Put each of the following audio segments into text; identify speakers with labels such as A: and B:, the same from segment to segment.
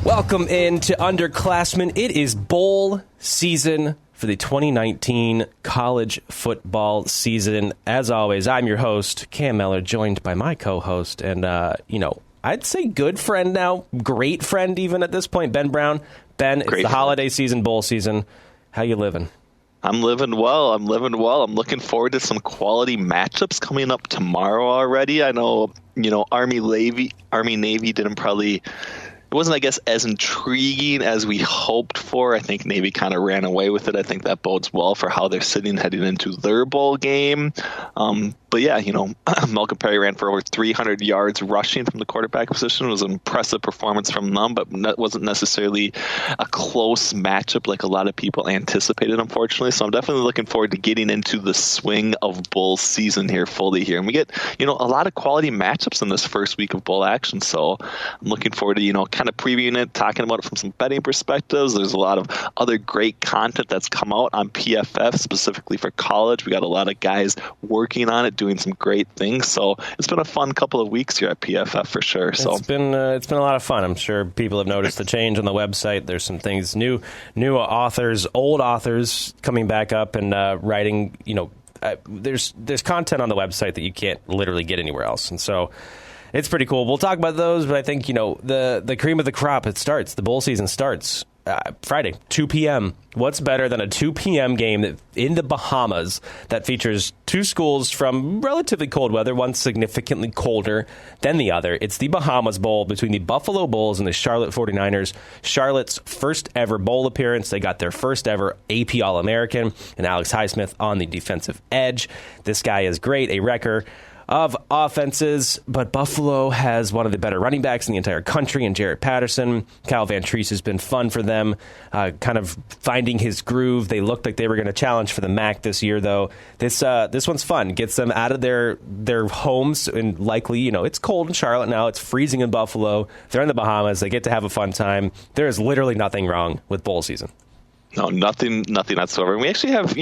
A: Welcome into Underclassmen. It is bowl season for the 2019 college football season. As always, I'm your host, Cam Mellor, joined by my co-host and, I'd say good friend now, great friend even at this point, Ben Brown. Ben, it's the holiday season, bowl season. How you living?
B: I'm living well. I'm looking forward to some quality matchups coming up tomorrow already. I know, Army Navy didn't probably... It wasn't, I guess, as intriguing as we hoped for. I think Navy kind of ran away with it. I think that bodes well for how they're sitting heading into their bowl game. But yeah, Malcolm Perry ran for over 300 yards rushing from the quarterback position. It was an impressive performance from them, but that wasn't necessarily a close matchup like a lot of people anticipated, unfortunately. So I'm definitely looking forward to getting into the swing of bowl season here fully here. And we get, a lot of quality matchups in this first week of bowl action. So I'm looking forward to, kind of previewing it, talking about it from some betting perspectives. There's a lot of other great content that's come out on PFF specifically for college. We got a lot of guys working on it, doing some great things. So it's been a fun couple of weeks here at PFF for sure. So
A: it's been a lot of fun. I'm sure people have noticed the change on the website. There's some things, new authors, old authors coming back up and writing. There's content on the website that you can't literally get anywhere else, and so it's pretty cool. We'll talk about those, but I think, the cream of the crop, the bowl season starts Friday, 2 p.m. What's better than a 2 p.m. game in the Bahamas that features two schools from relatively cold weather, one significantly colder than the other? It's the Bahamas Bowl between the Buffalo Bulls and the Charlotte 49ers. Charlotte's first ever bowl appearance. They got their first ever AP All-American and Alex Highsmith on the defensive edge. This guy is great, a wrecker of offenses, but Buffalo has one of the better running backs in the entire country, and Jarrett Patterson. Kyle Van Treese has been fun for them, kind of finding his groove. They looked like they were going to challenge for the MAC this year, though. This one's fun. Gets them out of their homes, and likely, it's cold in Charlotte now. It's freezing in Buffalo. They're in the Bahamas. They get to have a fun time. There is literally nothing wrong with bowl season.
B: No, nothing whatsoever. And we actually have,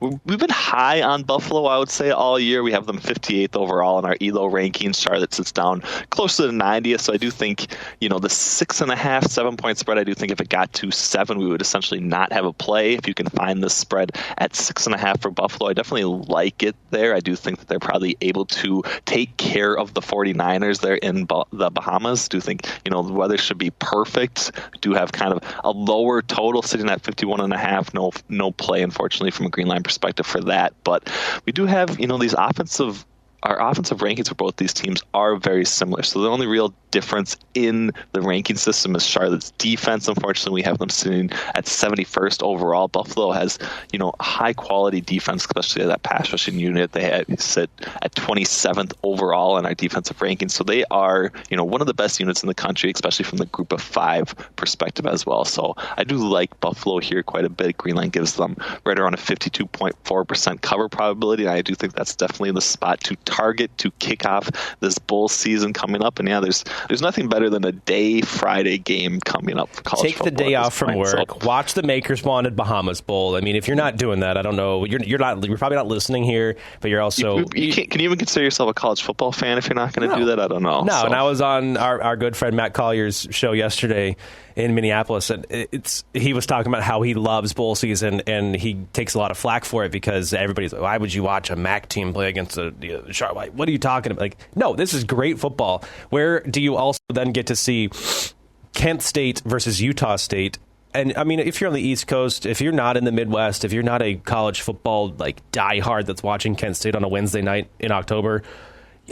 B: we've been high on Buffalo, I would say, all year. We have them 58th overall in our ELO rankings. Charlotte sits down close to the 90th. So I do think, the 6.5, 7-point spread, I do think if it got to 7, we would essentially not have a play. If you can find this spread at 6.5 for Buffalo, I definitely like it there. I do think that they're probably able to take care of the 49ers there in the Bahamas. Do think, the weather should be perfect. Do have kind of a lower total sitting at 51.5. No play, unfortunately, from a green line perspective for that. But we do have, our offensive rankings for both these teams are very similar. So the only real difference in the ranking system is Charlotte's defense. Unfortunately, we have them sitting at 71st overall. Buffalo has, high quality defense, especially that pass rushing unit. They sit at 27th overall in our defensive rankings. So they are, one of the best units in the country, especially from the group of 5 perspective as well. So I do like Buffalo here quite a bit. Greenline gives them right around a 52.4% cover probability. And I do think that's definitely the spot to target to kick off this bowl season coming up. And yeah, there's nothing better than a day Friday game coming up for college football.
A: Take the day off from work. Watch the Makers Wanted Bahamas Bowl. I mean, if you're not doing that, I don't know. You're probably not listening here, but you're also
B: can you even consider yourself a college football fan if you're not going to do that? I don't know.
A: No, and I was on our good friend Matt Collier's show yesterday in Minneapolis, and he was talking about how he loves bowl season, and he takes a lot of flack for it because everybody's like, why would you watch a MAC team play against the Charlotte? What are you talking about? Like, no, this is great football. Where do you also then get to see Kent State versus Utah State? And I mean, if you're on the East Coast, if you're not in the Midwest, if you're not a college football like diehard that's watching Kent State on a Wednesday night in October,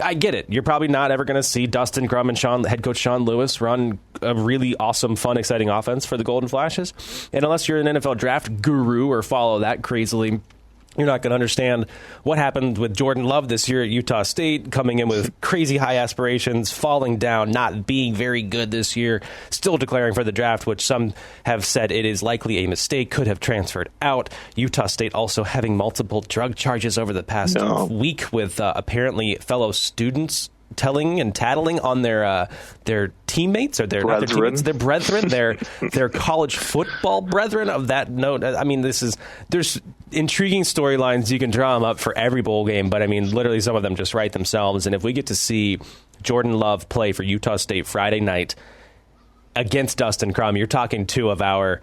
A: I get it. You're probably not ever going to see Dustin Crum and head coach Sean Lewis run a really awesome, fun, exciting offense for the Golden Flashes. And unless you're an NFL draft guru or follow that crazily, you're not going to understand what happened with Jordan Love this year at Utah State, coming in with crazy high aspirations, falling down, not being very good this year, still declaring for the draft, which some have said it is likely a mistake, could have transferred out. Utah State also having multiple drug charges over the past week with apparently fellow students telling and tattling on their teammates or their brethren, their college football brethren. Of that note, I mean, there's intriguing storylines. You can draw them up for every bowl game, but I mean, literally some of them just write themselves. And if we get to see Jordan Love play for Utah State Friday night, against Dustin Crum. You're talking two of our,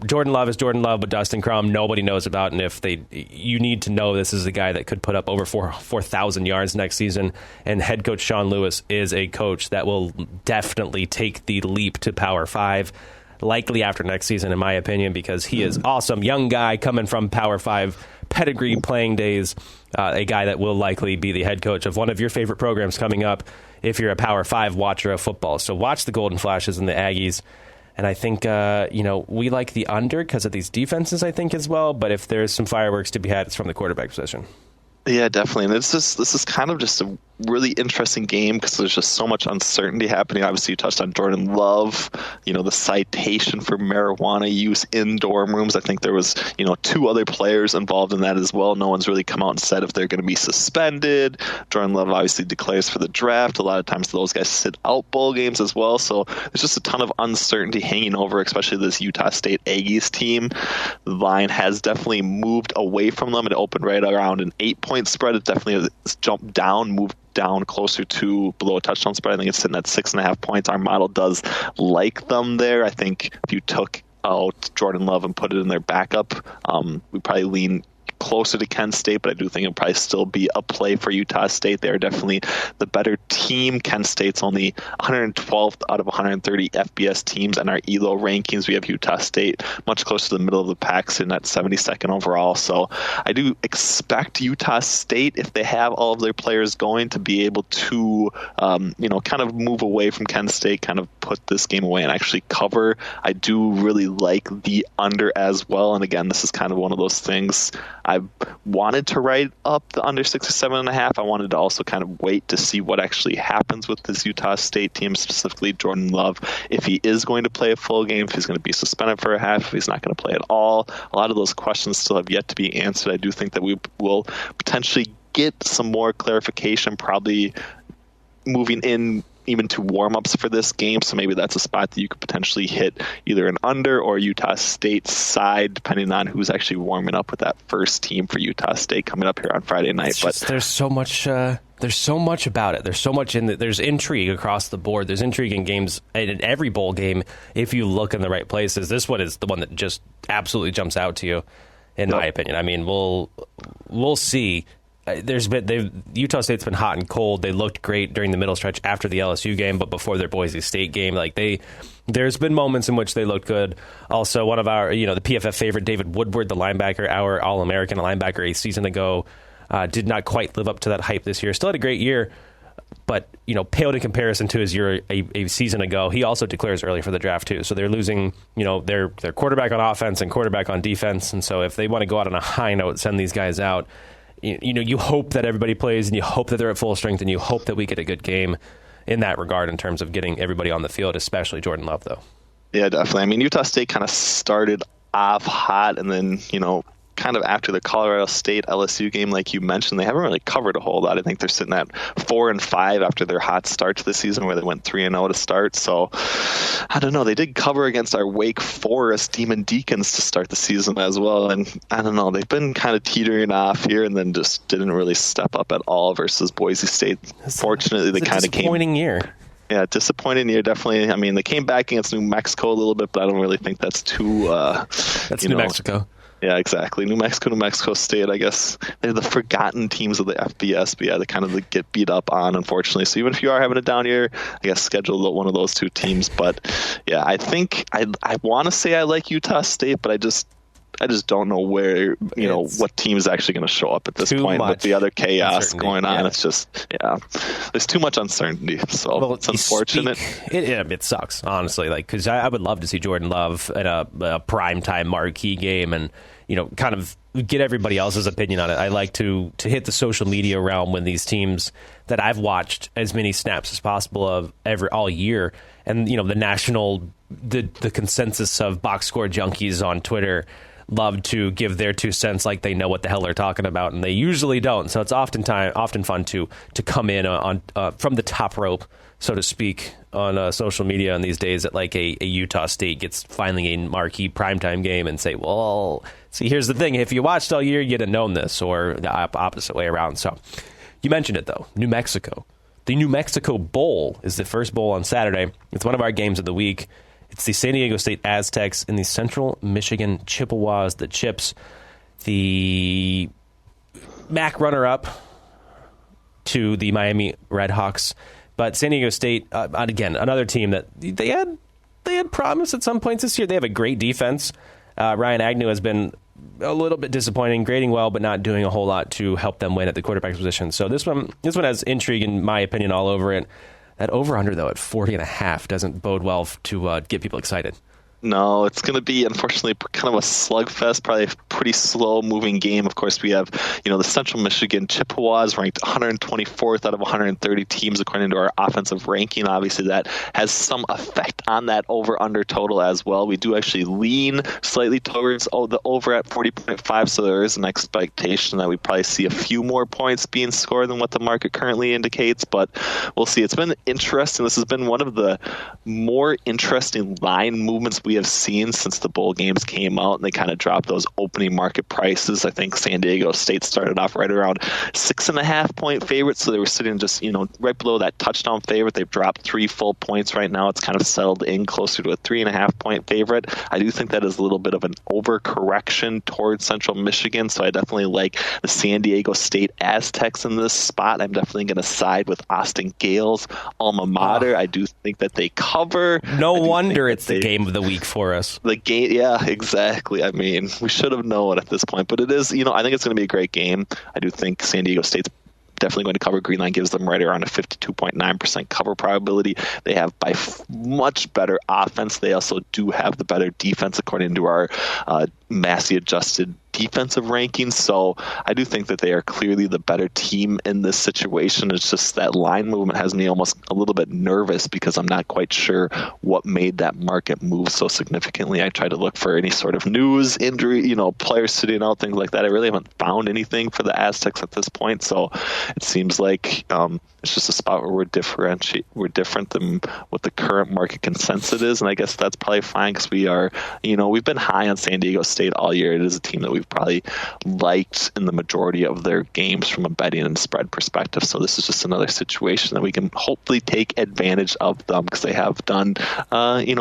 A: Jordan Love is Jordan Love, but Dustin Crum nobody knows about. And you need to know this is a guy that could put up over 4,000 yards next season. And head coach Sean Lewis is a coach that will definitely take the leap to Power 5, likely after next season, in my opinion, because he is awesome. Young guy coming from Power 5 pedigree playing days, a guy that will likely be the head coach of one of your favorite programs coming up if you're a Power 5 watcher of football. So watch the Golden Flashes and the Aggies. And I think, we like the under because of these defenses, I think, as well. But if there's some fireworks to be had, it's from the quarterback position.
B: Yeah, definitely. And this is kind of just a really interesting game because there's just so much uncertainty happening. Obviously, you touched on Jordan Love, the citation for marijuana use in dorm rooms. I think there was, 2 other players involved in that as well. No one's really come out and said if they're going to be suspended. Jordan Love obviously declares for the draft. A lot of times those guys sit out bowl games as well. So there's just a ton of uncertainty hanging over, especially this Utah State Aggies team. The line has definitely moved away from them. It opened right around an 8-point spread. It definitely has jumped down, moved down closer to below a touchdown spread. I think it's sitting at 6.5 points. Our model does like them there. I think if you took out Jordan Love and put it in their backup, we probably lean closer to Kent State, but I do think it'll probably still be a play for Utah State. They're definitely the better team. Kent State's only 112th out of 130 FBS teams in our ELO rankings. We have Utah State much closer to the middle of the pack, sitting at 72nd overall. So I do expect Utah State, if they have all of their players going, to be able to, kind of move away from Kent State, kind of put this game away and actually cover. I do really like the under as well. And again, this is kind of one of those things. I wanted to write up the under 67.5. I wanted to also kind of wait to see what actually happens with this Utah State team, specifically Jordan Love. If he is going to play a full game, if he's going to be suspended for a half, if he's not going to play at all. A lot of those questions still have yet to be answered. I do think that we will potentially get some more clarification, probably moving in even to warm-ups for this game, so maybe that's a spot that you could potentially hit either an under or Utah State side, depending on who's actually warming up with that first team for Utah State coming up here on Friday night.
A: There's so much about it. There's so much there's intrigue across the board. There's intrigue in games, in every bowl game, if you look in the right places. This one is the one that just absolutely jumps out to you, in my opinion. I mean, we'll see. Utah State's been hot and cold. They looked great during the middle stretch after the LSU game, but before their Boise State game, there's been moments in which they looked good. Also, one of our, the PFF favorite, David Woodward, the linebacker, our All-American linebacker a season ago, did not quite live up to that hype this year. Still had a great year, but paled in comparison to his year a season ago. He also declares early for the draft too. So they're losing, their quarterback on offense and quarterback on defense. And so if they want to go out on a high note, send these guys out. You hope that everybody plays, and you hope that they're at full strength, and you hope that we get a good game in that regard in terms of getting everybody on the field, especially Jordan Love, though.
B: Yeah, definitely. I mean, Utah State kind of started off hot, and then, kind of after the Colorado State LSU game, like you mentioned, they haven't really covered a whole lot. I think they're sitting at 4-5 after their hot start to the season, where they went 3-0 to start. So I don't know. They did cover against our Wake Forest Demon Deacons to start the season as well. And I don't know. They've been kind of teetering off here, and then just didn't really step up at all versus Boise State. Fortunately, they kind of came.
A: Disappointing year.
B: Yeah, disappointing year, definitely. I mean, they came back against New Mexico a little bit, but I don't really think that's too.
A: That's New Mexico.
B: Yeah, exactly. New Mexico State, I guess they're the forgotten teams of the FBS, but yeah, they kind of get beat up on, unfortunately. So even if you are having a down year, I guess schedule one of those two teams. But yeah, I think I want to say I like Utah State, but I just don't know where, what team is actually going to show up at this point with the other chaos going on. Yeah. It's just, there's too much uncertainty. So it's unfortunate.
A: It sucks, honestly, because I would love to see Jordan Love in a primetime marquee game and, kind of get everybody else's opinion on it. I like to hit the social media realm when these teams that I've watched as many snaps as possible of all year. And, the consensus of box score junkies on Twitter love to give their 2 cents like they know what the hell they're talking about, and they usually don't. So it's often fun to come in on from the top rope, so to speak, on social media in these days that a Utah State gets finally a marquee primetime game and say, well, see, here's the thing. If you watched all year, you'd have known this, or the opposite way around. So you mentioned it, though. New Mexico. The New Mexico Bowl is the first bowl on Saturday. It's one of our games of the week. It's the San Diego State Aztecs and the Central Michigan Chippewas, the Chips, the MAC runner-up to the Miami Redhawks. But San Diego State, again, another team that they had promise at some points this year. They have a great defense. Ryan Agnew has been a little bit disappointing, grading well, but not doing a whole lot to help them win at the quarterback position. So this one has intrigue, in my opinion, all over it. That over-under, though, at 40.5 doesn't bode well to get people excited.
B: No, it's going to be, unfortunately, kind of a slugfest, probably a pretty slow-moving game. Of course, we have, the Central Michigan Chippewas ranked 124th out of 130 teams according to our offensive ranking. Obviously, that has some effect on that over-under total as well. We do actually lean slightly towards the over at 40.5, so there is an expectation that we probably see a few more points being scored than what the market currently indicates, but we'll see. It's been interesting. This has been one of the more interesting line movements we have seen since the bowl games came out, and they kind of dropped those opening market prices. I think San Diego State started off right around 6.5 point favorites, so they were sitting just right below that touchdown favorite. They've dropped 3 full points right now. It's kind of settled in closer to a 3.5 point favorite. I do think that is a little bit of an overcorrection towards Central Michigan, so I definitely like the San Diego State Aztecs in this spot. I'm definitely going to side with Austin Gale's alma mater. I do think that they cover.
A: No wonder it's the game of the week for us.
B: The game, yeah, exactly. I mean, we should have known at this point, but it is, I think it's going to be a great game. I do think San Diego State's definitely going to cover. Green line gives them right around a 52.9% cover probability. They have by much better offense. They also do have the better defense according to our Massey adjusted defensive rankings. So I do think that they are clearly the better team in this situation. It's just that line movement has me almost a little bit nervous because I'm not quite sure what made that market move so significantly. I try to look for any sort of news, injury, players sitting out, things like that. I really haven't found anything for the Aztecs at this point. So it seems like it's just a spot where we're different than what the current market consensus is. And I guess that's probably fine because we are, we've been high on San Diego State all year. It is a team that we've probably liked in the majority of their games from a betting and spread perspective. So this is just another situation that we can hopefully take advantage of them because they have done,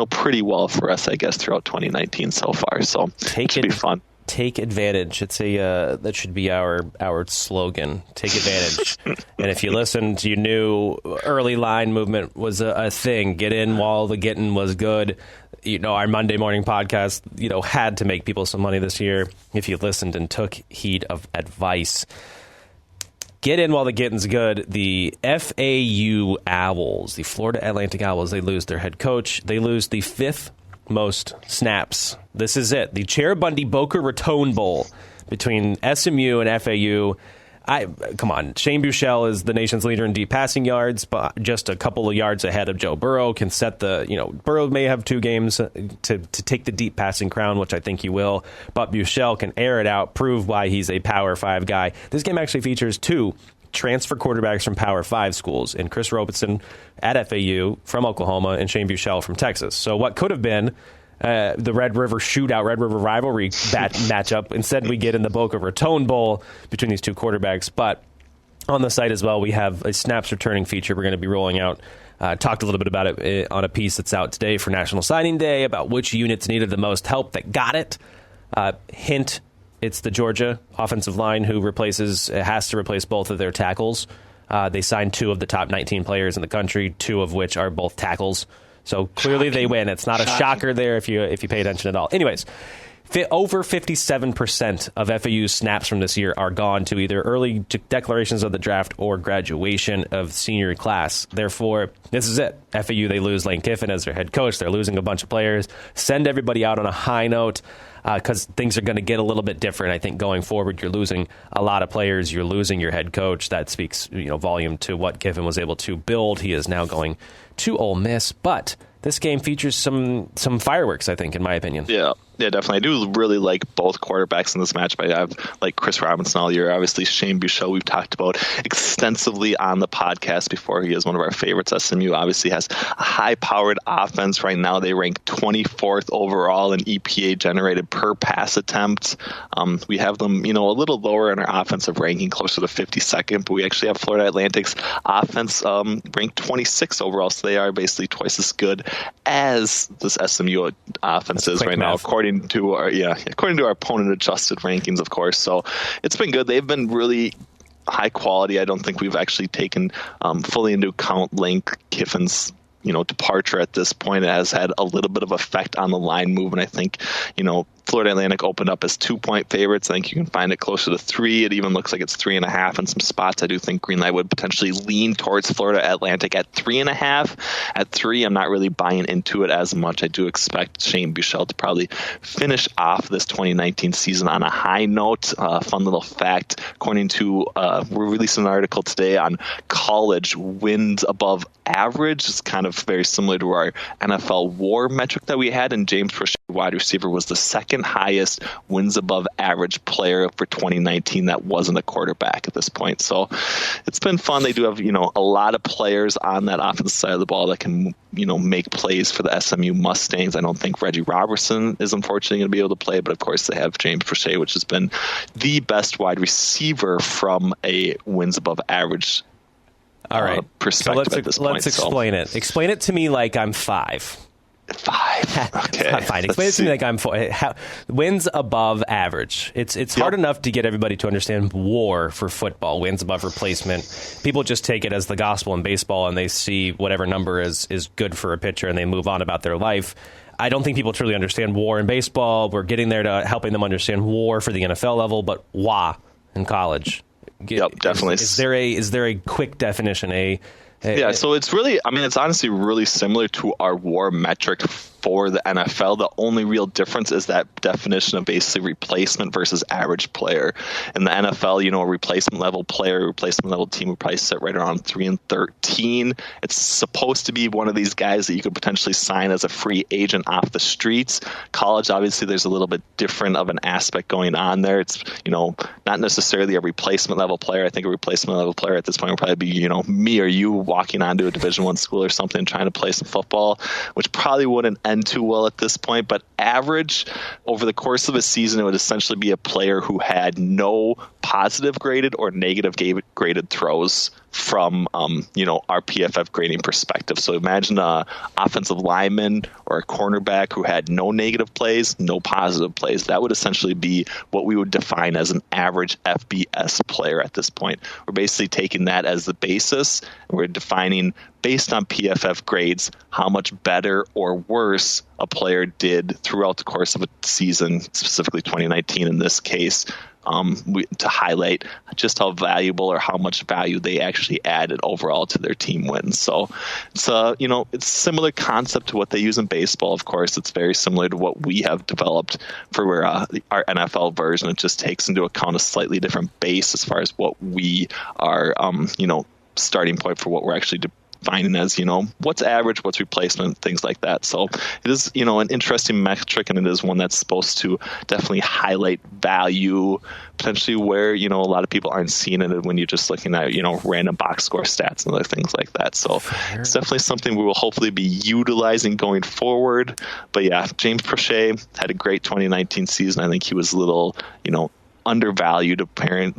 B: pretty well for us, I guess, throughout 2019 so far. So it should be fun.
A: Take advantage. It's that should be our slogan. Take advantage. And if you listened, you knew early line movement was a thing. Get in while the getting was good. Our Monday morning podcast, had to make people some money this year if you listened and took heed of advice. Get in while the getting's good. The FAU Owls, the Florida Atlantic Owls, they lose their head coach. They lose the 5th most snaps. This is it. The Cherubundi Boca Raton Bowl between SMU and FAU. Come on. Shane Buechele is the nation's leader in deep passing yards, but just a couple of yards ahead of Joe Burrow. Can set Burrow may have 2 games to take the deep passing crown, which I think he will. But Buechele can air it out, prove why he's a Power 5 guy. This game actually features 2 transfer quarterbacks from Power 5 schools, and Chris Robertson at FAU from Oklahoma and Shane Buechele from Texas. So what could have been the Red River shootout, Red River rivalry matchup, instead we get in the Boca Raton Bowl between these 2 quarterbacks. But on the site as well, we have a snaps returning feature we're going to be rolling out. Talked a little bit about it on a piece that's out today for National Signing Day about which units needed the most help that got it. Hint, it's the Georgia offensive line who has to replace both of their tackles. They signed 2 of the top 19 players in the country, 2 of which are both tackles. So clearly they win. It's not a shocker there if you pay attention at all. Anyways, over 57% of FAU's snaps from this year are gone to either early declarations of the draft or graduation of senior class. Therefore, this is it. FAU, they lose Lane Kiffin as their head coach. They're losing a bunch of players. Send everybody out on a high note because things are going to get a little bit different. I think going forward, you're losing a lot of players. You're losing your head coach. That speaks volume to what Kiffin was able to build. He is now going to Ole Miss. But this game features some fireworks, I think, in my opinion.
B: Yeah. Yeah, definitely. I do really like both quarterbacks in this matchup. I have like Chris Robinson all year. Obviously, Shane Buechele, we've talked about extensively on the podcast before. He is one of our favorites. SMU obviously has a high-powered offense. Right now, they rank 24th overall in EPA generated per pass attempt. We have them, a little lower in our offensive ranking, closer to 52nd, but we actually have Florida Atlantic's offense ranked 26th overall, so they are basically twice as good as this SMU offense is right now, according to our opponent adjusted rankings, of course. So it's been good. They've been really high quality. I don't think we've actually taken fully into account Lane Kiffin's departure at this point. It has had a little bit of effect on the line movement. I think Florida Atlantic opened up as 2-point favorites. I think you can find it closer to 3. It even looks like it's 3.5 in some spots. I do think Greenlight would potentially lean towards Florida Atlantic at 3.5. At 3, I'm not really buying into it as much. I do expect Shane Buechele to probably finish off this 2019 season on a high note. Fun little fact, according to, we're releasing an article today on college wins above average. It's kind of very similar to our NFL WAR metric that we had, and James Prochet, wide receiver, was the second highest wins above average player for 2019 that wasn't a quarterback at this point. So it's been fun. They do have, a lot of players on that offensive side of the ball that can, make plays for the SMU Mustangs. I don't think Reggie Robertson is unfortunately going to be able to play, but of course they have James Prochet, which has been the best wide receiver from a wins above average
A: all right.
B: Perspective
A: So
B: at this point.
A: Let's explain it. Explain it to me like I'm 5.
B: 5. Okay.
A: Fine. Explain it to me like I'm 4. Wins above average. It's hard enough to get everybody to understand WAR for football, wins above replacement. People just take it as the gospel in baseball, and they see whatever number is good for a pitcher, and they move on about their life. I don't think people truly understand WAR in baseball. We're getting there to helping them understand WAR for the NFL level, but WA in college.
B: Yep, definitely.
A: Is there a quick definition?
B: So it's really, it's honestly really similar to our WAR metric for the NFL. The only real difference is that definition of basically replacement versus average player. In the NFL, a replacement level player, replacement level team would probably sit right around 3 and 13. It's supposed to be one of these guys that you could potentially sign as a free agent off the streets. College, obviously, there's a little bit different of an aspect going on there. It's, not necessarily a replacement level player. I think a replacement level player at this point would probably be, me or you walking onto a Division I school or something trying to play some football, which probably wouldn't end too well at this point. But average over the course of a season, it would essentially be a player who had no positive graded or negative graded throws from our PFF grading perspective. So imagine a offensive lineman or a cornerback who had no negative plays, no positive plays. That would essentially be what we would define as an average FBS player at this point. We're basically taking that as the basis, and we're defining based on PFF grades how much better or worse a player did throughout the course of a season, specifically 2019 in this case, to highlight just how valuable or how much value they actually added overall to their team wins. So it's it's a similar concept to what they use in baseball. Of course, it's very similar to what we have developed for our NFL version. It just takes into account a slightly different base as far as what we are, starting point for what we're actually defining as, what's average, what's replacement, things like that. So it is, an interesting metric, and it is one that's supposed to definitely highlight value, potentially where, a lot of people aren't seeing it when you're just looking at, random box score stats and other things like that. So it's definitely something we will hopefully be utilizing going forward. But yeah, James Prochet had a great 2019 season. I think he was a little, undervalued according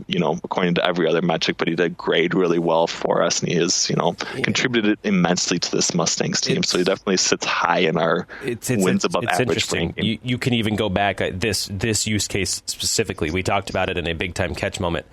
B: to every other metric, but he did grade really well for us, and he has contributed immensely to this Mustangs team. So he definitely sits high in our wins above average. It's interesting.
A: You can even go back at this use case specifically. We talked about it in a big time catch moment.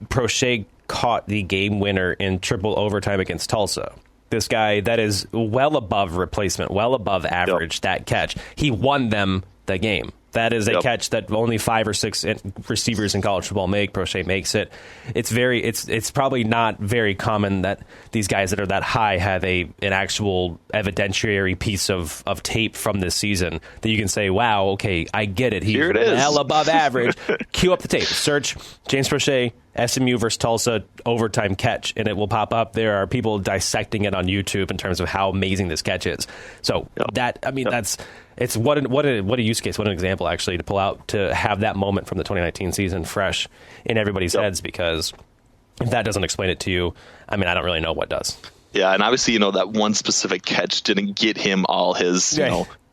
A: Prochet caught the game winner in triple overtime against Tulsa. This guy that is well above replacement, well above average. That catch, he won them the game. That is a catch that only 5 or 6 receivers in college football make. Prochet makes it. It's probably not very common that these guys that are that high have an actual evidentiary piece of tape from this season that you can say, wow, okay, I get it. He's well above average. Cue up the tape. Search James Prochet, SMU versus Tulsa overtime catch, and it will pop up. There are people dissecting it on YouTube in terms of how amazing this catch is. So it's what a use case, what an example actually to pull out, to have that moment from the 2019 season fresh in everybody's heads, because if that doesn't explain it to you, I don't really know what does.
B: Yeah, and obviously, that one specific catch didn't get him all his,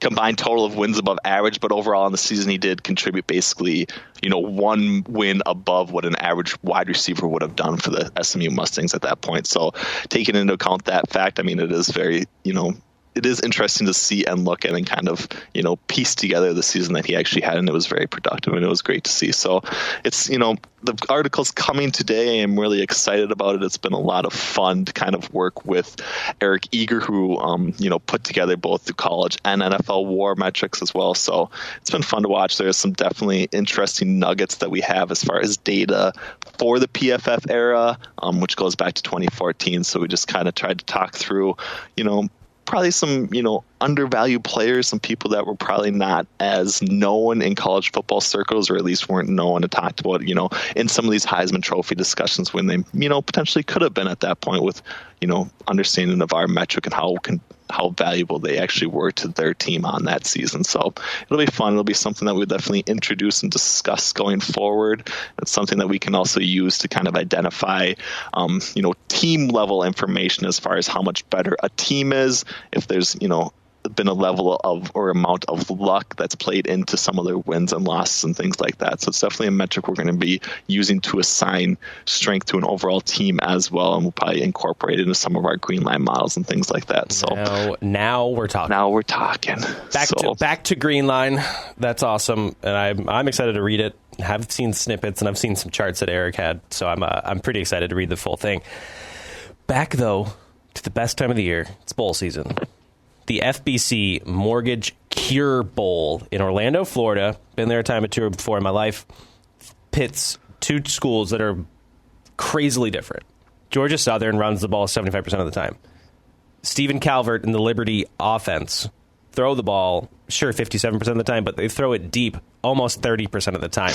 B: combined total of wins above average, but overall in the season he did contribute basically, one win above what an average wide receiver would have done for the SMU Mustangs at that point. So taking into account that fact, it is very, it is interesting to see and look at and kind of, piece together the season that he actually had, and it was very productive and it was great to see. So it's, the article's coming today. I'm really excited about it. It's been a lot of fun to kind of work with Eric Eager, who, put together both the college and NFL WAR metrics as well. So it's been fun to watch. There's some definitely interesting nuggets that we have as far as data for the PFF era, which goes back to 2014. So we just kind of tried to talk through, probably some, undervalued players, some people that were probably not as known in college football circles, or at least weren't known and talked about, in some of these Heisman Trophy discussions when they, potentially could have been at that point with, understanding of our metric and how valuable they actually were to their team on that season. So it'll be fun. It'll be something that we'll definitely introduce and discuss going forward. It's something that we can also use to kind of identify, team level information as far as how much better a team is, if there's, been a level of or amount of luck that's played into some of their wins and losses and things like that. So it's definitely a metric we're going to be using to assign strength to an overall team as well, and we'll probably incorporate it into some of our green line models and things like that. So
A: now we're talking.
B: Back
A: to green line. That's awesome, and I'm excited to read it. I've seen snippets and I've seen some charts that Eric had, so I'm pretty excited to read the full thing. Back though to the best time of the year. It's bowl season. The FBC Mortgage Cure Bowl in Orlando, Florida. Been there a time or two before in my life. Pits two schools that are crazily different. Georgia Southern runs the ball 75% of the time. Stephen Calvert and the Liberty offense throw the ball, sure, 57% of the time, but they throw it deep almost 30% of the time.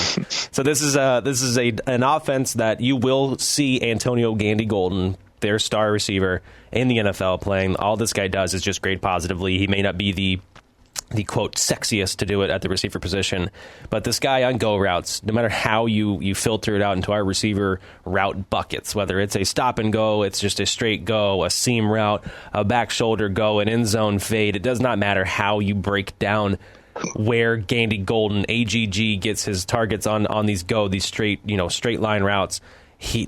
A: So this is an offense that you will see Antonio Gandy Golden, their star receiver, in the NFL playing. All this guy does is just grade positively. He may not be the quote sexiest to do it at the receiver position, but this guy on go routes, no matter how you filter it out into our receiver route buckets, whether it's a stop and go, it's just a straight go, a seam route, a back shoulder go, an end zone fade, it does not matter how you break down where Gandy Golden, AGG, gets his targets on these straight line routes.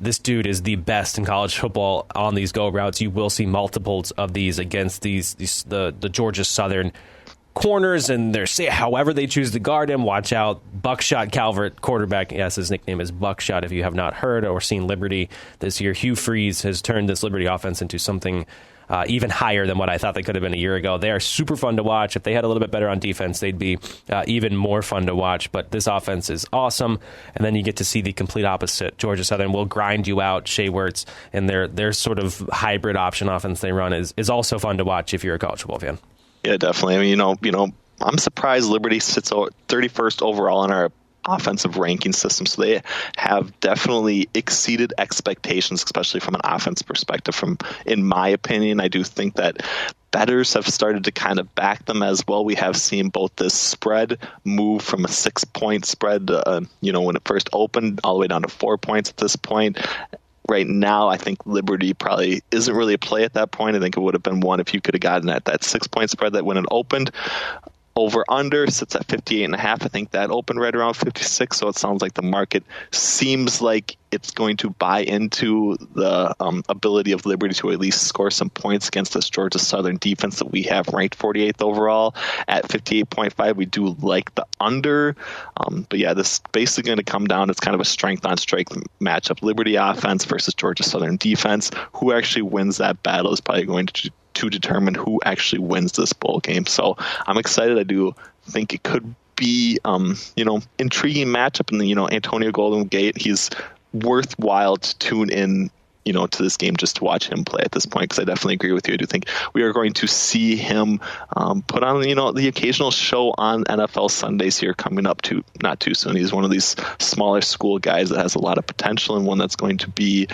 A: This dude is the best in college football on these go routes. You will see multiples of these against the Georgia Southern corners, and however they choose to guard him. Watch out, Buckshot Calvert, quarterback. Yes, his nickname is Buckshot. If you have not heard or seen Liberty this year, Hugh Freeze has turned this Liberty offense into something even higher than what I thought they could have been a year ago. They are super fun to watch. If they had a little bit better on defense, they'd be even more fun to watch. But this offense is awesome. And then you get to see the complete opposite. Georgia Southern will grind you out. Shea Wertz and their sort of hybrid option offense they run is also fun to watch if you're a college football fan.
B: Yeah, definitely. I'm surprised Liberty sits 31st overall in our offensive ranking system. So they have definitely exceeded expectations, especially from an offense perspective. In my opinion, I do think that bettors have started to kind of back them as well. We have seen both this spread move from a 6-point spread, when it first opened, all the way down to 4 points at this point. Right now, I think Liberty probably isn't really a play at that point. I think it would have been one if you could have gotten at that 6-point spread that when it opened. Over under sits at 58.5. I think that opened right around 56. So it sounds like the market seems like it's going to buy into the ability of Liberty to at least score some points against this Georgia Southern defense that we have ranked 48th overall at 58.5. We do like the under. But yeah, this is basically going to come down. It's kind of a strength on strength matchup. Liberty offense versus Georgia Southern defense. Who actually wins that battle is probably going to determine who actually wins this bowl game. So I'm excited. I do think it could be, intriguing matchup. And Antonio Golden Gate, he's worthwhile to tune in to this game just to watch him play at this point, because I definitely agree with you. I do think we are going to see him put on, the occasional show on NFL Sundays here coming up to not too soon. He's one of these smaller school guys that has a lot of potential, and one that's going to be,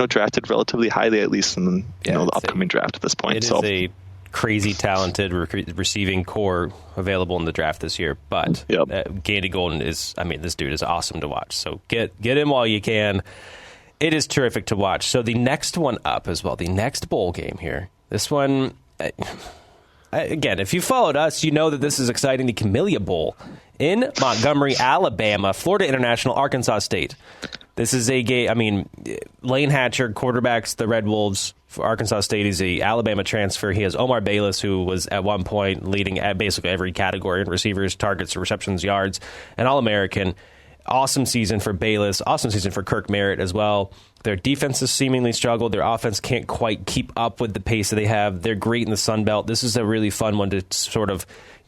B: drafted relatively highly, at least in the upcoming draft at this point.
A: It is a crazy talented receiving core available in the draft this year, but Gandy Golden this dude is awesome to watch. So get him while you can. It is terrific to watch. So the next one up as well, the next bowl game here. This one, again, if you followed us, you know that this is exciting. The Camellia Bowl in Montgomery, Alabama, Florida International, Arkansas State. This is a game. Lane Hatcher quarterbacks the Red Wolves for Arkansas State. He's a Alabama transfer. He has Omar Bayless, who was at one point leading at basically every category in receivers, targets, receptions, yards, an All-American. Awesome season for Bayless. Awesome season for Kirk Merritt as well. Their defense has seemingly struggled. Their offense can't quite keep up with the pace that they have. They're great in the Sun Belt. This is a really fun one to sort of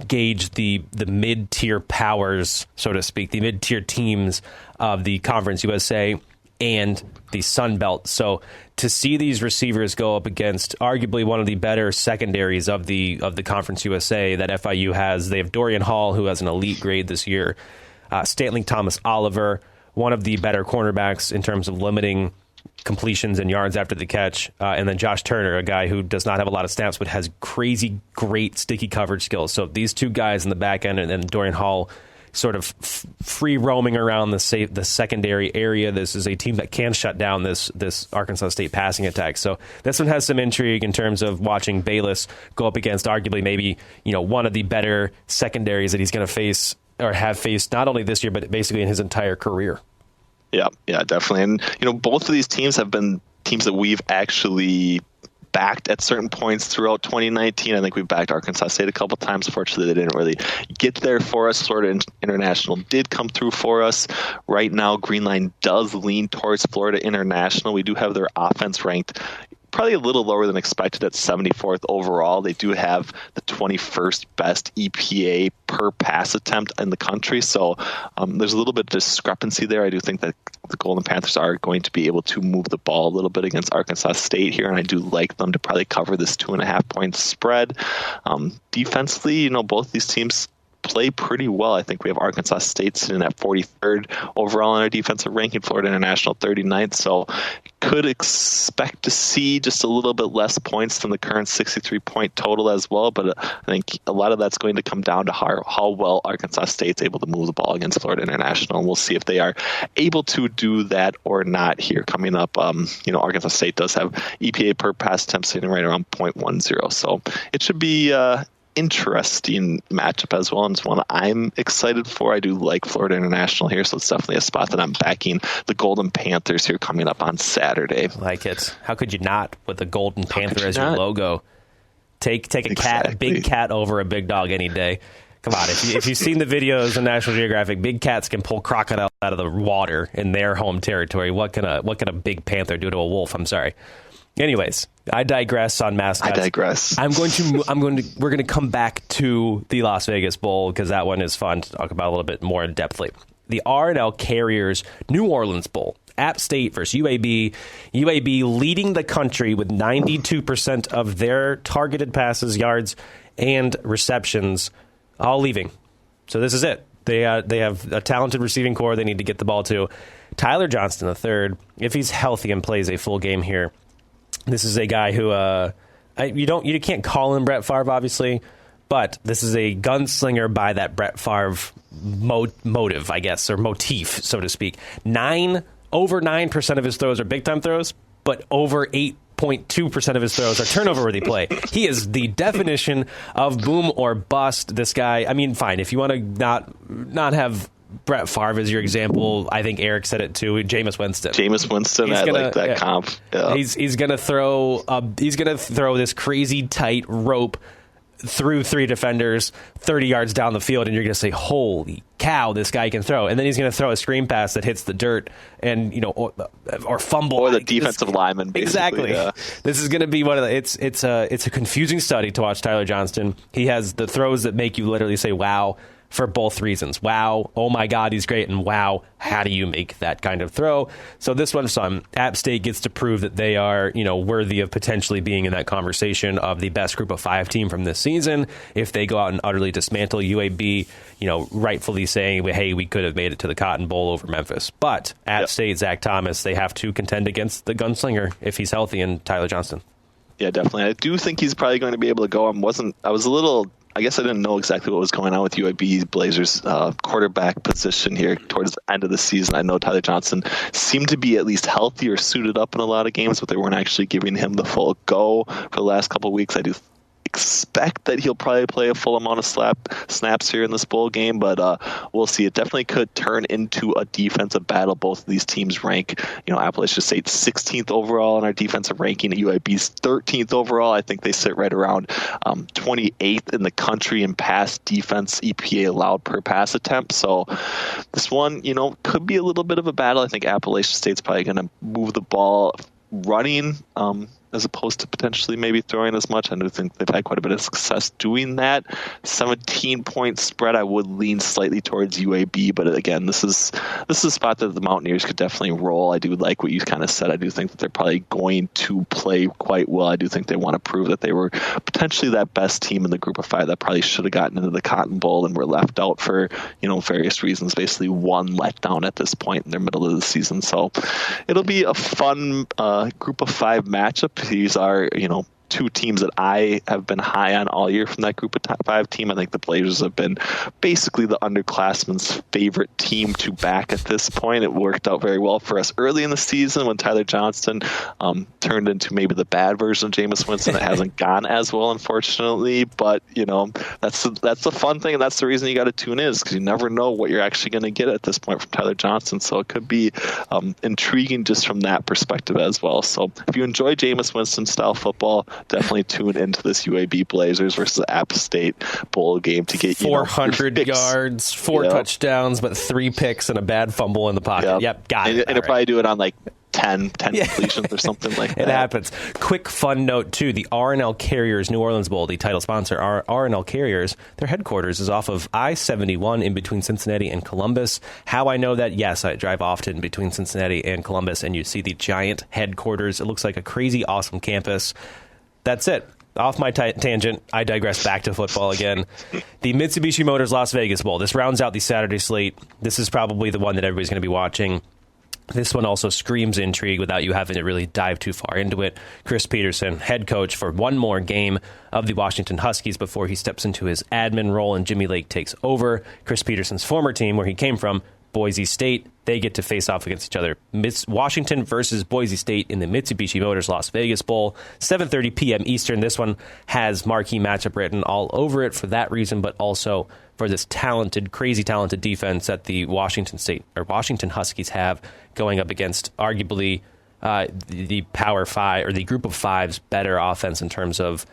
A: gauge the mid-tier powers, so to speak, the mid-tier teams of the Conference USA and the Sun Belt. So to see these receivers go up against arguably one of the better secondaries of the Conference USA that FIU has. They have Dorian Hall, who has an elite grade this year. Stanley Thomas Oliver, one of the better cornerbacks in terms of limiting completions and yards after the catch. And then Josh Turner, a guy who does not have a lot of snaps but has crazy great sticky coverage skills. So these two guys in the back end and Dorian Hall sort of free roaming around the secondary area. This is a team that can shut down this Arkansas State passing attack. So this one has some intrigue in terms of watching Bayless go up against arguably maybe one of the better secondaries that he's going to face or have faced not only this year, but basically in his entire career.
B: Yeah, definitely. And, both of these teams have been teams that we've actually backed at certain points throughout 2019. I think we backed Arkansas State a couple times. Fortunately, they didn't really get there for us. Florida International did come through for us. Right now, Greenline does lean towards Florida International. We do have their offense ranked probably a little lower than expected at 74th overall. They do have the 21st best EPA per pass attempt in the country. So there's a little bit of discrepancy there. I do think that the Golden Panthers are going to be able to move the ball a little bit against Arkansas State here, and I do like them to probably cover this 2.5 point spread. Defensively, both these teams play pretty well. I think we have Arkansas State sitting at 43rd overall in our defensive ranking, Florida International 39th. So could expect to see just a little bit less points than the current 63-point total as well. But I think a lot of that's going to come down to how well Arkansas State's able to move the ball against Florida International. And we'll see if they are able to do that or not here coming up. Arkansas State does have EPA per pass attempt sitting right around 0.10. So it should be interesting matchup as well, and it's one I'm excited for. I do like Florida International here, so it's definitely a spot that I'm backing the Golden Panthers here coming up on Saturday.
A: Like it. How could you not with the Golden Panther as your logo? Take a cat, big cat over a big dog any day. Come on, if you've seen the videos on National Geographic, big cats can pull crocodiles out of the water in their home territory. What can a big panther do to a wolf? I'm sorry. Anyways, I digress on mascots. We're going to come back to the Las Vegas Bowl because that one is fun to talk about a little bit more in depthly. The R&L Carriers New Orleans Bowl. App State versus UAB. UAB leading the country with 92% of their targeted passes, yards, and receptions all leaving. So this is it. They have a talented receiving core they need to get the ball to. Tyler Johnston III, if he's healthy and plays a full game here, this is a guy who you can't call him Brett Favre, obviously, but this is a gunslinger by that Brett Favre motive, I guess, or motif, so to speak. Over 9% of his throws are big-time throws, but over 8.2% of his throws are turnover-worthy play. He is the definition of boom or bust. This guy, fine, if you want to not have Brett Favre as your example, I think Eric said it too. Jameis Winston.
B: I like that comp. Yeah.
A: He's gonna throw this crazy tight rope through three defenders 30 yards down the field, and you're gonna say, "Holy cow, this guy can throw!" And then he's gonna throw a screen pass that hits the dirt, and or fumble,
B: or the defensive lineman.
A: Exactly.
B: Yeah. This
A: is gonna be one of the. It's a confusing study to watch Tyler Johnston. He has the throws that make you literally say, "Wow." for both reasons. Wow, oh my God, he's great. And wow, how do you make that kind of throw? So this one, App State gets to prove that they are, worthy of potentially being in that conversation of the best group of 5 team from this season. If they go out and utterly dismantle UAB, rightfully saying, hey, we could have made it to the Cotton Bowl over Memphis. But App State, Zach Thomas, they have to contend against the gunslinger if he's healthy, and Tyler Johnston.
B: Yeah, definitely. I do think he's probably going to be able to go. I guess I didn't know exactly what was going on with UAB Blazers quarterback position here towards the end of the season. I know Tyler Johnson seemed to be at least healthy or suited up in a lot of games, but they weren't actually giving him the full go for the last couple of weeks. I do expect that he'll probably play a full amount of snaps here in this bowl game, but we'll see. It definitely could turn into a defensive battle. Both of these teams rank, Appalachian State 16th overall in our defensive ranking, UAB's 13th overall. I think they sit right around 28th in the country in pass defense EPA allowed per pass attempt. So this one, could be a little bit of a battle. I think Appalachian State's probably going to move the ball running as opposed to potentially maybe throwing as much. I do think they've had quite a bit of success doing that. 17-point spread, I would lean slightly towards UAB, but again, this is a spot that the Mountaineers could definitely roll. I do like what you kind of said. I do think that they're probably going to play quite well. I do think they want to prove that they were potentially that best team in the group of 5 that probably should have gotten into the Cotton Bowl and were left out for, various reasons, basically one letdown at this point in their middle of the season. So it'll be a fun group of 5 matchup. These are, 2 teams that I have been high on all year from that group of 5 team. I think the Blazers have been basically the underclassmen's favorite team to back at this point. It worked out very well for us early in the season when Tyler Johnston turned into maybe the bad version of Jameis Winston. It hasn't gone as well, unfortunately, but that's the fun thing, and that's the reason you got to tune in, is because you never know what you're actually going to get at this point from Tyler Johnston. So it could be intriguing just from that perspective as well. So if you enjoy Jameis Winston style football, definitely tune into this UAB Blazers versus App State bowl game to get
A: 400 yards, 4 touchdowns, but 3 picks and a bad fumble in the pocket. Yep, got it.
B: And he'll probably do it on 10 completions or something like that.
A: It happens. Quick fun note, too. The R&L Carriers New Orleans Bowl, the title sponsor, R&L Carriers, their headquarters is off of I-71 in between Cincinnati and Columbus. How I know that? Yes, I drive often between Cincinnati and Columbus, and you see the giant headquarters. It looks like a crazy, awesome campus. That's it. Off my tangent, I digress back to football again. The Mitsubishi Motors Las Vegas Bowl. This rounds out the Saturday slate. This is probably the one that everybody's going to be watching. This one also screams intrigue without you having to really dive too far into it. Chris Peterson, head coach for one more game of the Washington Huskies before he steps into his admin role and Jimmy Lake takes over. Chris Peterson's former team, where he came from, Boise State, they get to face off against each other. Washington versus Boise State in the Mitsubishi Motors Las Vegas Bowl, 7:30 p.m. Eastern. This one has marquee matchup written all over it for that reason, but also for this talented, crazy talented defense that the Washington Huskies have going up against arguably the Power 5 or the Group of Five's better offense in terms of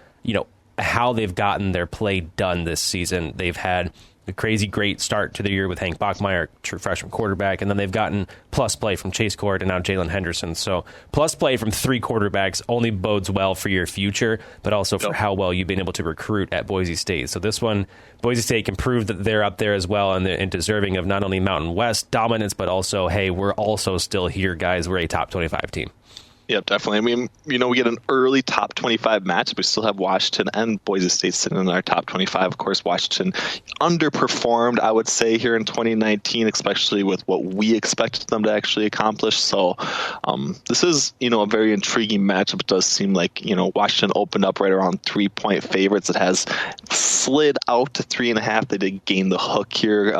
A: how they've gotten their play done this season. They've had a crazy great start to the year with Hank Bachmeier, true freshman quarterback, and then they've gotten plus play from Chase Cord and now Jalen Henderson. So plus play from 3 quarterbacks only bodes well for your future, but also for how well you've been able to recruit at Boise State. So this one, Boise State can prove that they're up there as well and deserving of not only Mountain West dominance, but also, hey, we're also still here, guys. We're a top 25 team.
B: Yeah, definitely. I mean, we get an early top 25 matchup. We still have Washington and Boise State sitting in our top 25. Of course, Washington underperformed, I would say, here in 2019, especially with what we expected them to actually accomplish. So this is, a very intriguing matchup. It does seem like, Washington opened up right around 3-point favorites. It has slid out to 3.5. They did gain the hook here,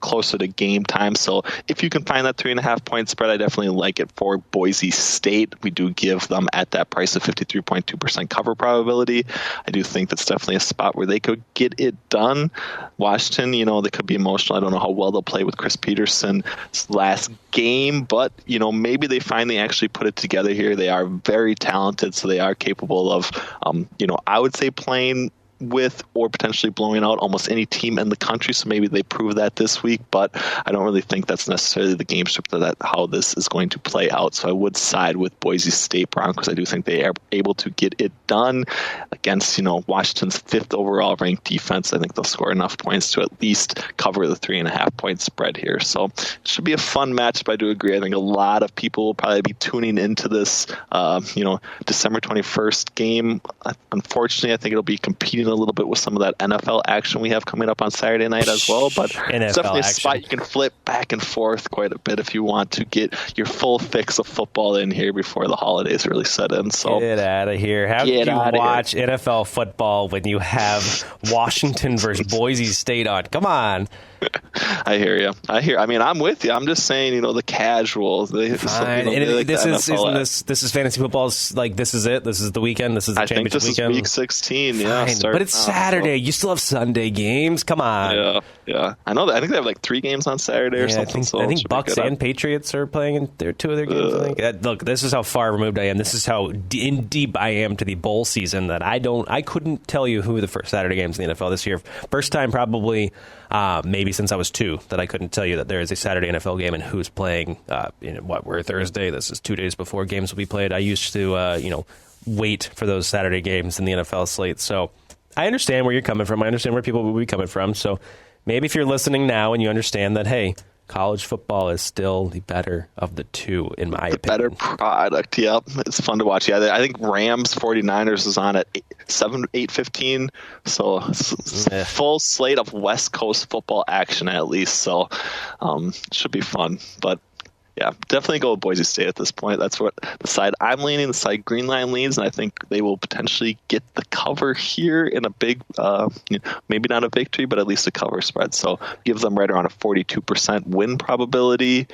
B: closer to game time. So if you can find that 3.5-point spread, I definitely like it for Boise State. We do give them at that price of 53.2% cover probability. I do think that's definitely a spot where they could get it done. Washington, they could be emotional. I don't know how well they'll play with Chris Peterson's last game, but, maybe they finally actually put it together here. They are very talented, so they are capable of, I would say playing with or potentially blowing out almost any team in the country. So maybe they prove that this week, but I don't really think that's necessarily the game script that how this is going to play out. So I would side with Boise State Broncos. I do think they are able to get it done against, Washington's 5th overall ranked defense. I think they'll score enough points to at least cover the 3.5 point spread here. So it should be a fun matchup. I do agree. I think a lot of people will probably be tuning into this, December 21st game. Unfortunately, I think it'll be competing a little bit with some of that NFL action we have coming up on Saturday night as well. But it's definitely a spot you can flip back and forth quite a bit if you want to get your full fix of football in here before the holidays really set in. So
A: get out of here. How can you watch NFL football when you have Washington versus Boise State on? Come on.
B: I hear you. I'm with you. I'm just saying, the casuals. This
A: is fantasy football's like, this is it. This is the weekend. This is the championship weekend.
B: I think this is week 16. Yeah,
A: but it's Saturday. You still have Sunday games. Come on.
B: Yeah. I know that. I think they have like 3 games on Saturday or something.
A: I think Bucks and Patriots are playing in 2 of their games. I think. Look, this is how far removed I am. This is how deep I am to the bowl season that I couldn't tell you who the first Saturday games in the NFL this year. First time probably. Maybe since I was 2 that I couldn't tell you that there is a Saturday NFL game and who's playing. We're Thursday. This is 2 days before games will be played. I used to, wait for those Saturday games in the NFL slate. So I understand where you're coming from. I understand where people will be coming from. So maybe if you're listening now and you understand that, hey, college football is still the better of the 2, in my opinion.
B: Better product, yep. It's fun to watch. Yeah, I think Rams 49ers is on at 8:15, so it's a full slate of West Coast football action at least, so it should be fun. But yeah, definitely go with Boise State at this point. That's what the side I'm leaning, the side Green Line leans, and I think they will potentially get the cover here in a big, maybe not a victory, but at least a cover spread. So give them right around a 42% win probability.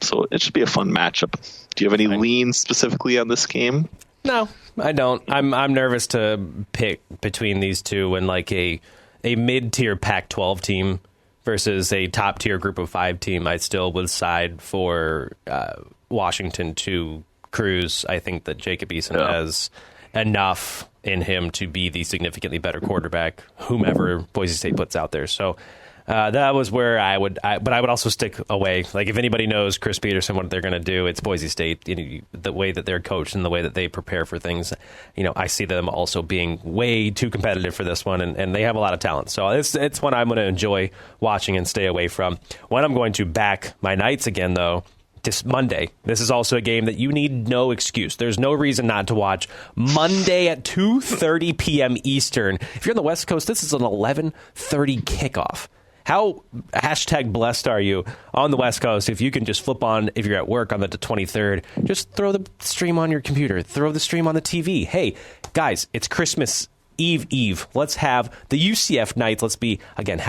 B: So it should be a fun matchup. Do you have any leans specifically on this game?
A: No, I don't. I'm nervous to pick between these two and like a mid-tier Pac-12 team versus a top-tier Group of 5 team. I still would side for Washington to cruise. I think that Jacob Eason has enough in him to be the significantly better quarterback, whomever Boise State puts out there. So that was where but I would also stick away. Like, if anybody knows Chris Peterson, what they're going to do, it's Boise State. The way that they're coached and the way that they prepare for things, I see them also being way too competitive for this one, and they have a lot of talent. So it's one I'm going to enjoy watching and stay away from. When I'm going to back my Knights again, though, this Monday. This is also a game that you need no excuse. There's no reason not to watch. Monday at 2:30 p.m. Eastern. If you're on the West Coast, this is an 11:30 kickoff. How #blessed are you on the West Coast if you can just flip on, if you're at work on the 23rd, just throw the stream on your computer, throw the stream on the TV. Hey, guys, it's Christmas Eve. Let's have the UCF Knights. Let's be, again,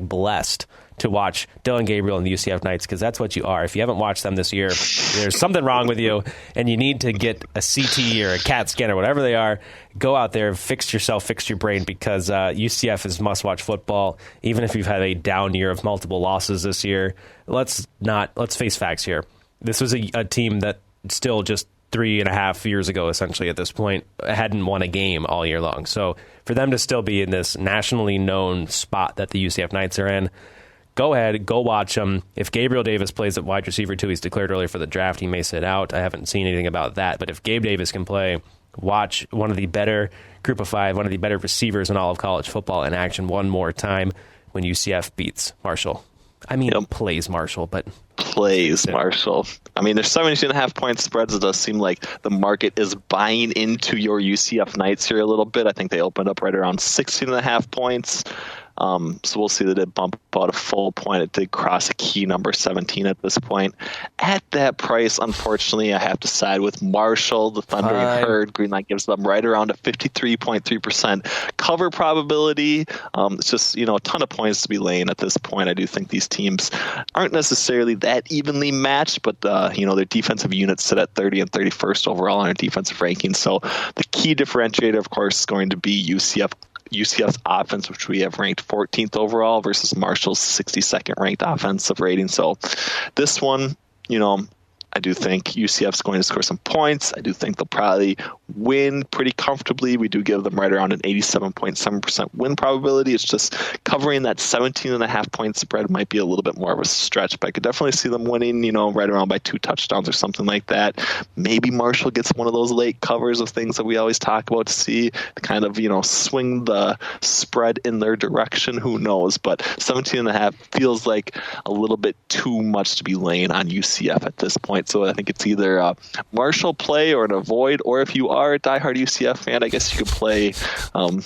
A: #blessed to watch Dylan Gabriel and the UCF Knights, because that's what you are. If you haven't watched them this year, there's something wrong with you, and you need to get a CT or a CAT scan or whatever they are. Go out there, fix yourself, fix your brain, because UCF is must-watch football. Even if you've had a down year of multiple losses this year, let's face facts here. This was a team that still just 3.5 years ago, essentially, at this point, hadn't won a game all year long. So for them to still be in this nationally known spot that the UCF Knights are in, go ahead, go watch them. If Gabriel Davis plays at wide receiver too, he's declared earlier for the draft, he may sit out. I haven't seen anything about that. But if Gabe Davis can play, watch one of the better Group of 5, one of the better receivers in all of college football in action one more time when UCF beats Marshall. Plays Marshall, but...
B: Plays Marshall. There's 17.5 point spreads. It does seem like the market is buying into your UCF Knights here a little bit. I think they opened up right around 16.5 points. So we'll see that it bumped about a full point. It did cross a key number 17 at this point. At that price, unfortunately, I have to side with Marshall. The Thundering Herd. Greenlight gives them right around a 53.3% cover probability. It's just, a ton of points to be laying at this point. I do think these teams aren't necessarily that evenly matched, but, their defensive units sit at 30 and 31st overall on our defensive rankings. So the key differentiator, of course, is going to be UCF's offense, which we have ranked 14th overall, versus Marshall's 62nd ranked offensive rating. So this one, I do think UCF's going to score some points. I do think they'll probably win pretty comfortably. We do give them right around an 87.7% win probability. It's just covering that 17.5 point spread might be a little bit more of a stretch, but I could definitely see them winning, right around by 2 touchdowns or something like that. Maybe Marshall gets one of those late covers of things that we always talk about to see to kind of, swing the spread in their direction. Who knows? But 17.5 feels like a little bit too much to be laying on UCF at this point. So I think it's either a Marshall play or an avoid, or if you are a diehard UCF fan, I guess you could play, from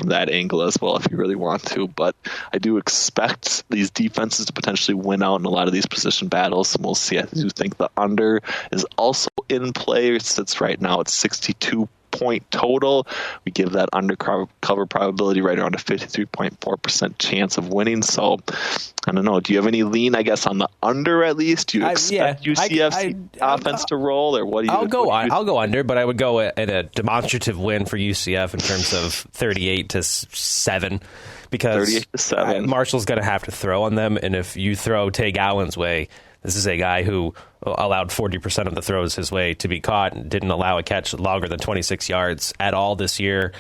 B: that angle as well if you really want to. But I do expect these defenses to potentially win out in a lot of these position battles, and we'll see. I do think the under is also in play. It sits right now at 62 point total. We give that undercover probability right around a 53.4% chance of winning. So I don't know. Do you have any lean, I guess, on the under at least? Do you expect UCF's offense to roll, or what do you?
A: I'll go under, but I would go at a demonstrative win for UCF in terms of 38-7. Because Marshall's going to have to throw on them, and if you throw Tay Gowan's way, this is a guy who allowed 40% of the throws his way to be caught and didn't allow a catch longer than 26 yards at all this year.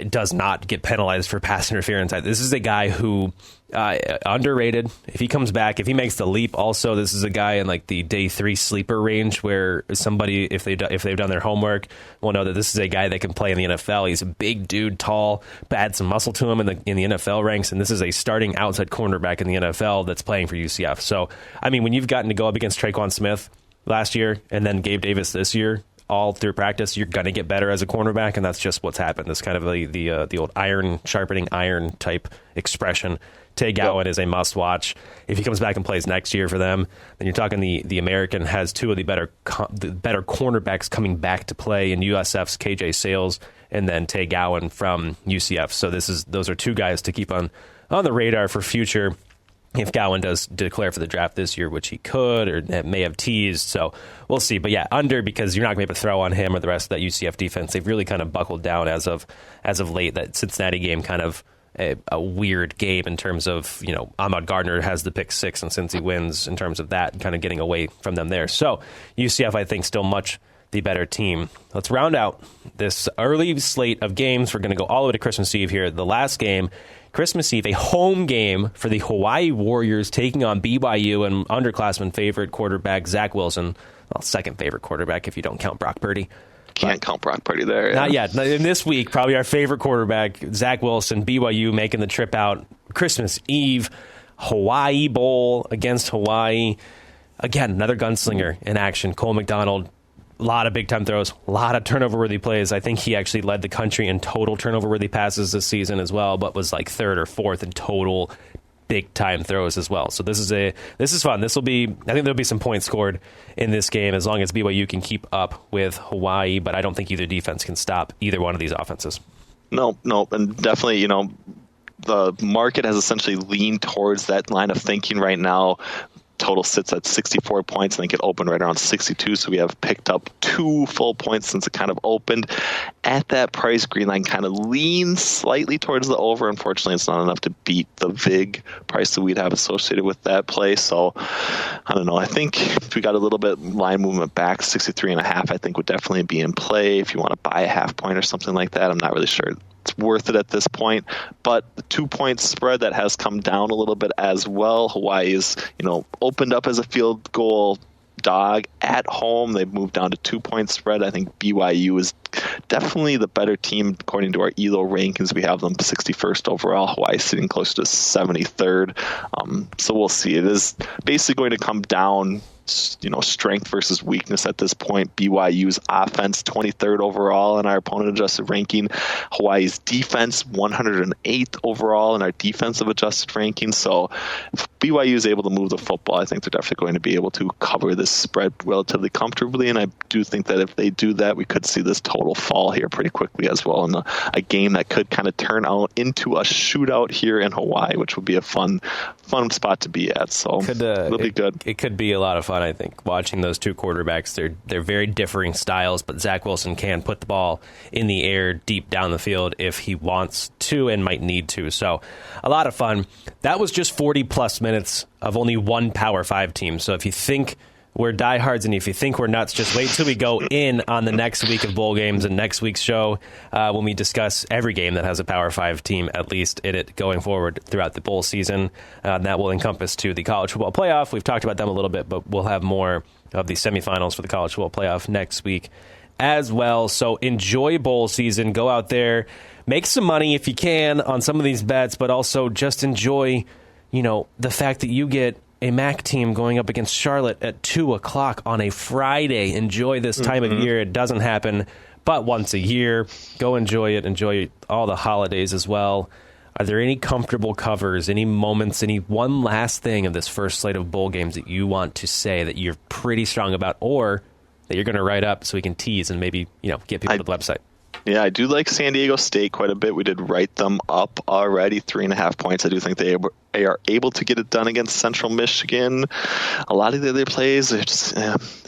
A: Does not get penalized for pass interference. This is a guy who underrated. If he comes back, if he makes the leap, also this is a guy in like the day 3 sleeper range where somebody, if they've done their homework, will know that this is a guy that can play in the NFL. He's a big dude, tall, add some muscle to him in the NFL ranks, and this is a starting outside cornerback in the NFL that's playing for UCF. So I mean, when you've gotten to go up against Traquan Smith last year and then Gabe Davis this year, all through practice, you're going to get better as a cornerback, and that's just what's happened. It's kind of the old iron sharpening iron type expression. Tay Gowan is a must-watch. If he comes back and plays next year for them, then you're talking the American has 2 of the better cornerbacks coming back to play in USF's KJ Sales and then Tay Gowan from UCF. So those are 2 guys to keep on the radar for future. If Gowan does declare for the draft this year, which he could or may have teased. So we'll see. But yeah, under, because you're not going to be able to throw on him or the rest of that UCF defense. They've really kind of buckled down as of late. That Cincinnati game kind of a weird game in terms of, Ahmad Gardner has the pick 6, and Cincy wins in terms of that, kind of getting away from them there. So UCF, I think, still much the better team. Let's round out this early slate of games. We're going to go all the way to Christmas Eve here. The last game, Christmas Eve, a home game for the Hawaii Warriors taking on BYU and underclassmen favorite quarterback Zach Wilson. Well, second favorite quarterback if you don't count Brock Purdy.
B: Can't count Brock Purdy there. Yeah.
A: Not yet. In this week, probably our favorite quarterback, Zach Wilson, BYU making the trip out Christmas Eve, Hawaii Bowl against Hawaii. Again, another gunslinger in action. Cole McDonald. A lot of big-time throws, a lot of turnover-worthy plays. I think he actually led the country in total turnover-worthy passes this season as well, but was like 3rd or 4th in total big-time throws as well. So this is fun. I think there'll be some points scored in this game as long as BYU can keep up with Hawaii, but I don't think either defense can stop either one of these offenses.
B: No, and definitely, the market has essentially leaned towards that line of thinking right now. Total sits at 64 points. I think it opened right around 62, so we have picked up 2 full points since it kind of opened. At that price, Green Line kind of leans slightly towards the over. Unfortunately, it's not enough to beat the VIG price that we'd have associated with that play. So, I don't know. I think if we got a little bit line movement back, 63.5, I think would definitely be in play. If you want to buy a half point or something like that, I'm not really sure it's worth it at this point. But the 2-point spread that has come down a little bit as well. Hawaii is, opened up as a field goal dog at home. They've moved down to 2-point spread. I think BYU is definitely the better team according to our ELO rankings. We have them 61st overall. Hawaii sitting close to 73rd. So we'll see. It is basically going to come down, strength versus weakness at this point. BYU's offense 23rd overall in our opponent adjusted ranking. Hawaii's defense 108th overall in our defensive adjusted ranking. So if BYU is able to move the football, I think they're definitely going to be able to cover this spread relatively comfortably. And I do think that if they do that, we could see this total fall here pretty quickly as well in a game that could kind of turn out into a shootout here in Hawaii, which would be a fun spot to be at. So it'll be good.
A: It could be a lot of fun, I think, watching those 2 quarterbacks. They're very differing styles, but Zach Wilson can put the ball in the air deep down the field if he wants to and might need to. So a lot of fun. That was just 40-plus minutes of only one Power 5 team. So if you think we're diehards, and if you think we're nuts, just wait till we go in on the next week of bowl games and next week's show when we discuss every game that has a Power 5 team at least in it going forward throughout the bowl season. That will encompass to the college football playoff. We've talked about them a little bit, but we'll have more of the semifinals for the college football playoff next week as well. So enjoy bowl season. Go out there, make some money if you can on some of these bets, but also just enjoy, the fact that you get a MAC team going up against Charlotte at 2 o'clock on a Friday. Enjoy this time of year. It doesn't happen but once a year. Go enjoy it. Enjoy all the holidays as well. Are there any comfortable covers, any moments, any one last thing of this first slate of bowl games that you want to say that you're pretty strong about, or that you're going to write up so we can tease and maybe, get people to the website?
B: Yeah, I do like San Diego State quite a bit. We did write them up already, 3.5 points. I do think they are able to get it done against Central Michigan. A lot of the other plays, it's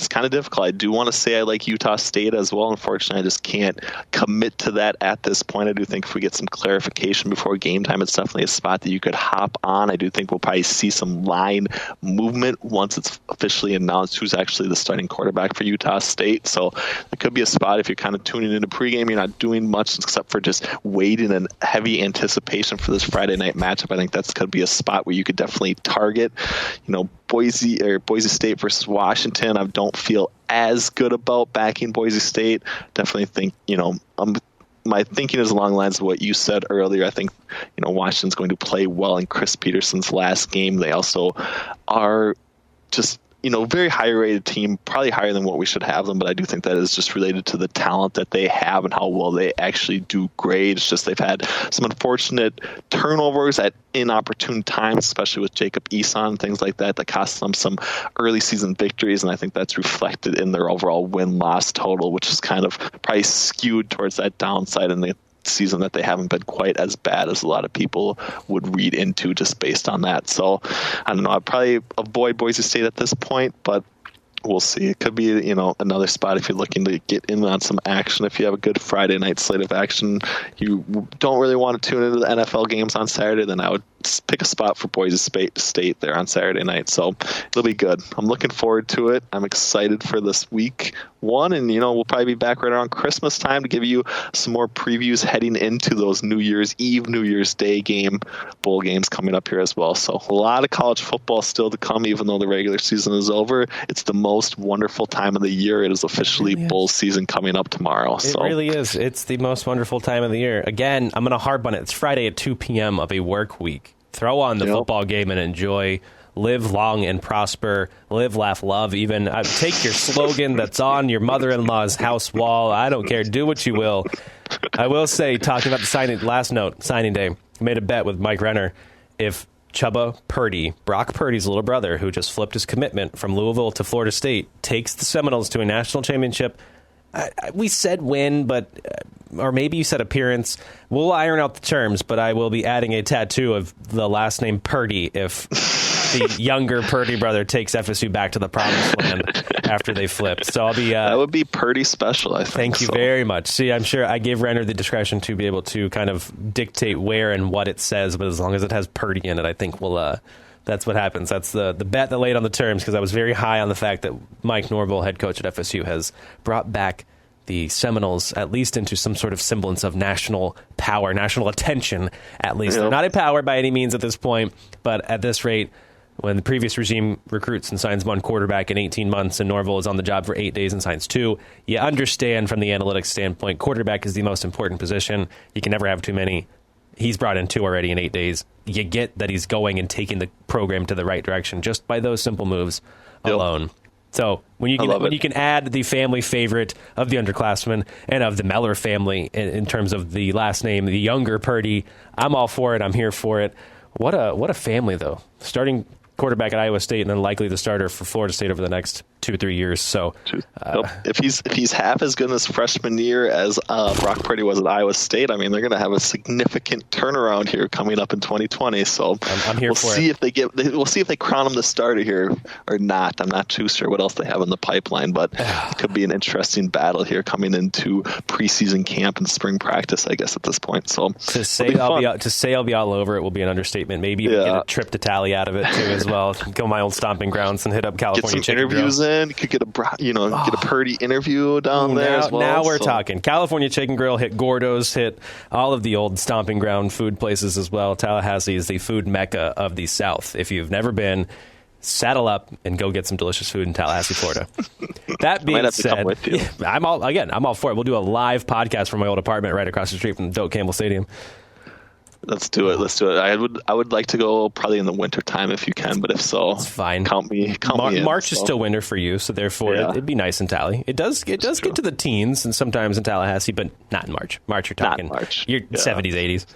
B: kind of difficult. I do want to say I like Utah State as well. Unfortunately, I just can't commit to that at this point. I do think if we get some clarification before game time, it's definitely a spot that you could hop on. I do think we'll probably see some line movement once it's officially announced who's actually the starting quarterback for Utah State. So it could be a spot if you're kind of tuning into pregame, you're not doing much except for just waiting in heavy anticipation for this Friday night matchup. I think that's going to be a spot where you could definitely target, Boise State versus Washington. I don't feel as good about backing Boise State. Definitely think, my thinking is along the lines of what you said earlier. I think, Washington's going to play well in Chris Peterson's last game. They also are just, very high rated team, probably higher than what we should have them, but I do think that is just related to the talent that they have and how well they actually do grade. It's just they've had some unfortunate turnovers at inopportune times, especially with Jacob Eason and things like that cost them some early season victories, and I think that's reflected in their overall win-loss total, which is kind of probably skewed towards that downside in the season, that they haven't been quite as bad as a lot of people would read into just based on that. So I don't know, I'd probably avoid Boise State at this point, but we'll see. It could be, another spot if you're looking to get in on some action. If you have a good Friday night slate of action, you don't really want to tune into the NFL games on Saturday, then I would pick a spot for Boise State there on Saturday night. So it'll be good. I'm looking forward to it. I'm excited for this week one, and we'll probably be back right around Christmas time to give you some more previews heading into those New Year's Eve, New Year's Day bowl games coming up here as well. So a lot of college football still to come, even though the regular season is over. It's the most wonderful time of the year. It is officially bowl season coming up tomorrow.
A: It really is. It's the most wonderful time of the year. Again, I'm going to harp on it. It's Friday at 2 p.m. of a work week. Throw on the football game and enjoy. Live long and prosper. Live, laugh, love. Even take your slogan that's on your mother-in-law's house wall. I don't care. Do what you will. I will say, talking about the signing day, I made a bet with Mike Renner. If Chubba Purdy, Brock Purdy's little brother, who just flipped his commitment from Louisville to Florida State, takes the Seminoles to a national championship, we said win, but or maybe you said appearance. We'll iron out the terms, but I will be adding a tattoo of the last name Purdy if the younger Purdy brother takes FSU back to the promised land after they flipped. So I'll be
B: that would be Purdy special, I think.
A: Thank you very much. See, I'm sure I gave Renner the discretion to be able to kind of dictate where and what it says, but as long as it has Purdy in it, I think we'll that's what happens. That's the bet that laid on the terms, because I was very high on the fact that Mike Norvell, head coach at FSU, has brought back the Seminoles at least into some sort of semblance of national power, national attention, at least. They're not a power by any means at this point, but at this rate, when the previous regime recruits and signs one quarterback in 18 months and Norvell is on the job for 8 days and signs two, you understand from the analytics standpoint, quarterback is the most important position. You can never have too many. He's brought in two already in 8 days. You get that he's going and taking the program to the right direction just by those simple moves alone. So when you can add the family favorite of the Underclassmen and of the Mellor family in terms of the last name, the younger Purdy, I'm all for it. I'm here for it. What a family, though. Starting quarterback at Iowa State and then likely the starter for Florida State over the next 2 or 3 years. So
B: if he's half as good in his freshman year as Brock Purdy was at Iowa State, I mean, they're going to have a significant turnaround here coming up in 2020. So
A: I'm here for
B: it. We'll see if they crown him the starter here or not. I'm not too sure what else they have in the pipeline, but it could be an interesting battle here coming into preseason camp and spring practice, I guess, at this point. So
A: to say I'll be all over it will be an understatement. Maybe get a trip to Tally out of it too as well. Go my old stomping grounds and hit up California.
B: Get some interviews in. in. You could get a Purdy interview down there as well.
A: Now we're talking. California Chicken Grill hit Gordo's, hit all of the old stomping ground food places as well. Tallahassee is the food mecca of the South. If you've never been, saddle up and go get some delicious food in Tallahassee, Florida. That being said, I'm all for it. We'll do a live podcast from my old apartment right across the street from Doak Campbell Stadium.
B: Let's do it. I would like to go probably in the winter time if you can, but if so,
A: it's fine.
B: Count me in.
A: March is still winter for you, so therefore it'd be nice in Tally. It does get to the teens and sometimes in Tallahassee, but not in March. March, you're talking 70s, 80s.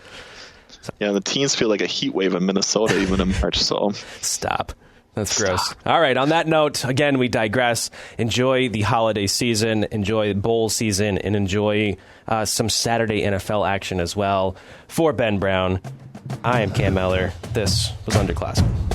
B: So. Yeah, the teens feel like a heat wave in Minnesota even in March. So
A: stop. That's gross. All right. On that note, again, we digress. Enjoy the holiday season, enjoy bowl season, and enjoy some Saturday NFL action as well. For Ben Brown, I am Cam Mellor. This was Underclassmen.